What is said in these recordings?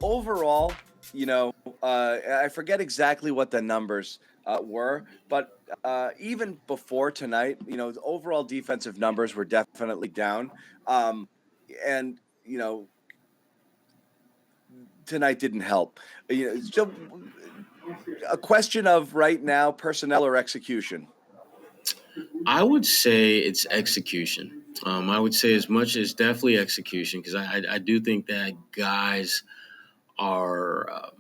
overall, I forget exactly what the numbers were, but even before tonight, the overall defensive numbers were definitely down. Um, and, tonight didn't help. So a question of right now, personnel or execution. I would say it's execution. I would say as much as definitely execution because I do think that guys are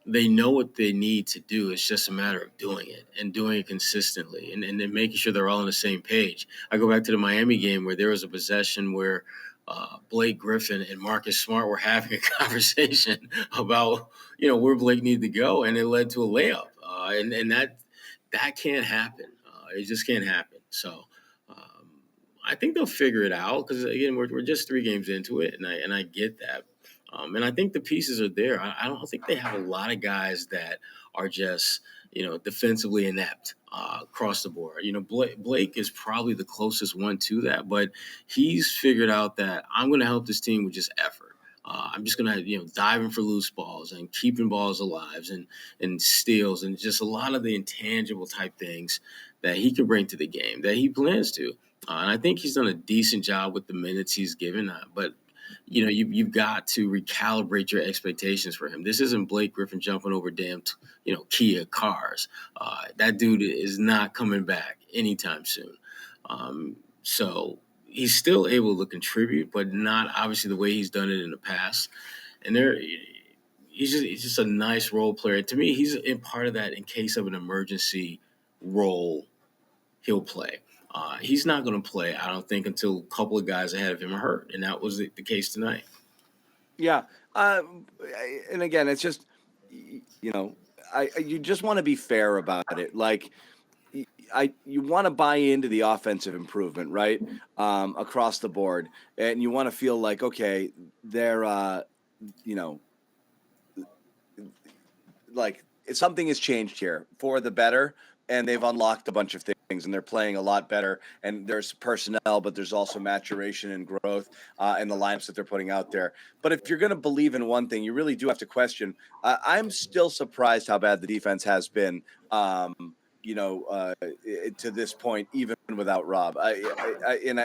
they know what they need to do. It's just a matter of doing it and doing it consistently and then making sure they're all on the same page. I go back to the Miami game where there was a possession where Blake Griffin and Marcus Smart were having a conversation about where Blake needed to go, and it led to a layup. And that can't happen. It just can't happen. So I think they'll figure it out because again we're just 3 games into it, and I get that. And I think the pieces are there. I don't think they have a lot of guys that are just, defensively inept across the board. Blake is probably the closest one to that, but he's figured out that I'm going to help this team with just effort. I'm just going to, diving for loose balls and keeping balls alive and steals and just a lot of the intangible type things that he can bring to the game that he plans to. And I think he's done a decent job with the minutes he's given. But you've got to recalibrate your expectations for him. This isn't Blake Griffin jumping over damn, Kia cars. That dude is not coming back anytime soon. So he's still able to contribute, but not obviously the way he's done it in the past. And he's just a nice role player. To me, he's in part of that in case of an emergency role he'll play. He's not going to play, I don't think, until a couple of guys ahead of him are hurt, and that was the case tonight. Yeah, and again, it's just you just want to be fair about it. Like, you want to buy into the offensive improvement, right? Across the board, and you want to feel like okay, they're like something has changed here for the better, and they've unlocked a bunch of things, and they're playing a lot better. And there's personnel, but there's also maturation and growth in the lineups that they're putting out there. But if you're going to believe in one thing, you really do have to question. I'm still surprised how bad the defense has been. To this point, even without Rob. Again,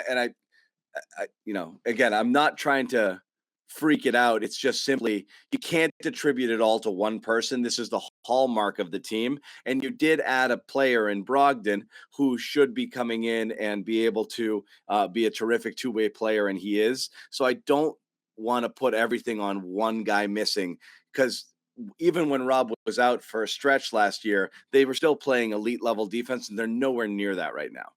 I'm not trying to freak it out. It's just simply you can't attribute it all to one person. This is the hallmark of the team. And you did add a player in Brogdon who should be coming in and be able to be a terrific two-way player, and he is. So I don't want to put everything on one guy missing because even when Rob was out for a stretch last year, they were still playing elite level defense, and they're nowhere near that right now.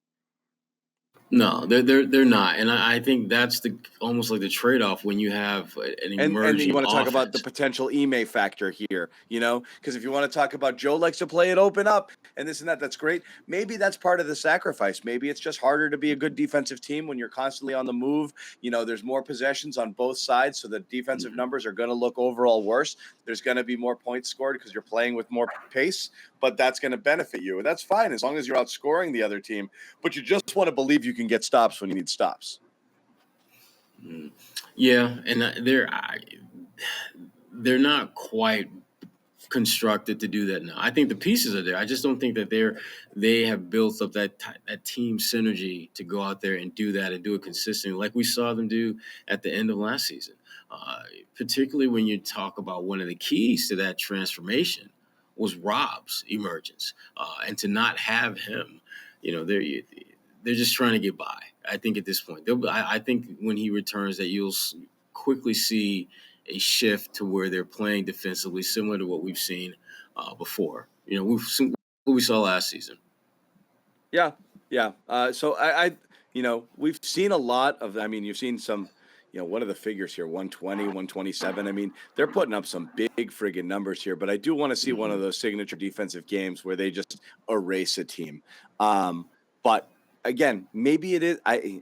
No, they're not, and I think that's almost like the trade off when you have an emerging and you want to talk offense. about the potential Ime factor here, because if you want to talk about Joe likes to play it open up and this and that, that's great. Maybe that's part of the sacrifice. Maybe it's just harder to be a good defensive team when you're constantly on the move. There's more possessions on both sides, so the defensive numbers are going to look overall worse. There's going to be more points scored because you're playing with more pace, but that's going to benefit you, and that's fine as long as you're outscoring the other team. But you just want to believe you can get stops when you need stops. Yeah, and they're not quite constructed to do that now. I think the pieces are there. I just don't think that they have built up that team synergy to go out there and do that and do it consistently, like we saw them do at the end of last season. Particularly when you talk about one of the keys to that transformation was Rob's emergence, and to not have him, they're just trying to get by. I think at this point, I think when he returns, that you'll quickly see a shift to where they're playing defensively, similar to what we've seen before. We've seen what we saw last season. Yeah. So we've seen a lot of. I mean, you've seen some. What are the figures here? 120, 127. I mean, they're putting up some big friggin' numbers here. But I do want to see one of those signature defensive games where they just erase a team. But again, maybe it is. I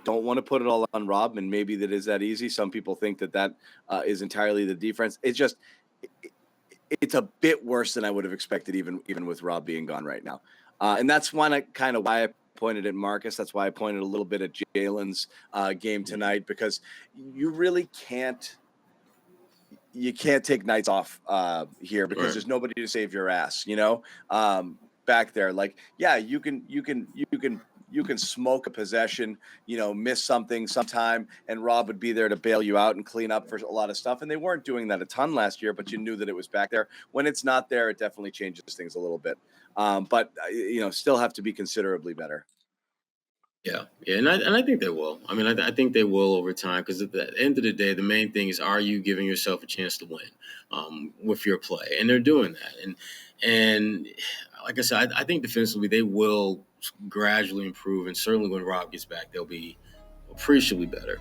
don't want to put it all on Rob, and maybe that is that easy. Some people think that is entirely the defense. It's just it's a bit worse than I would have expected, even with Rob being gone right now. And that's why I pointed at Marcus. That's why I pointed a little bit at Jaylen's game tonight, because you really can't. you can't take nights off here because Right. there's nobody to save your ass, back there. Like, yeah, you can smoke a possession, miss something sometime, and Rob would be there to bail you out and clean up for a lot of stuff. And they weren't doing that a ton last year, but you knew that it was back there. When it's not there, it definitely changes things a little bit. But still have to be considerably better. Yeah, yeah, and I think they will. I mean, I think they will over time because at the end of the day, the main thing is, are you giving yourself a chance to win with your play? And they're doing that. And like I said, I think defensively they will gradually improve, and certainly when Rob gets back, they'll be appreciably better.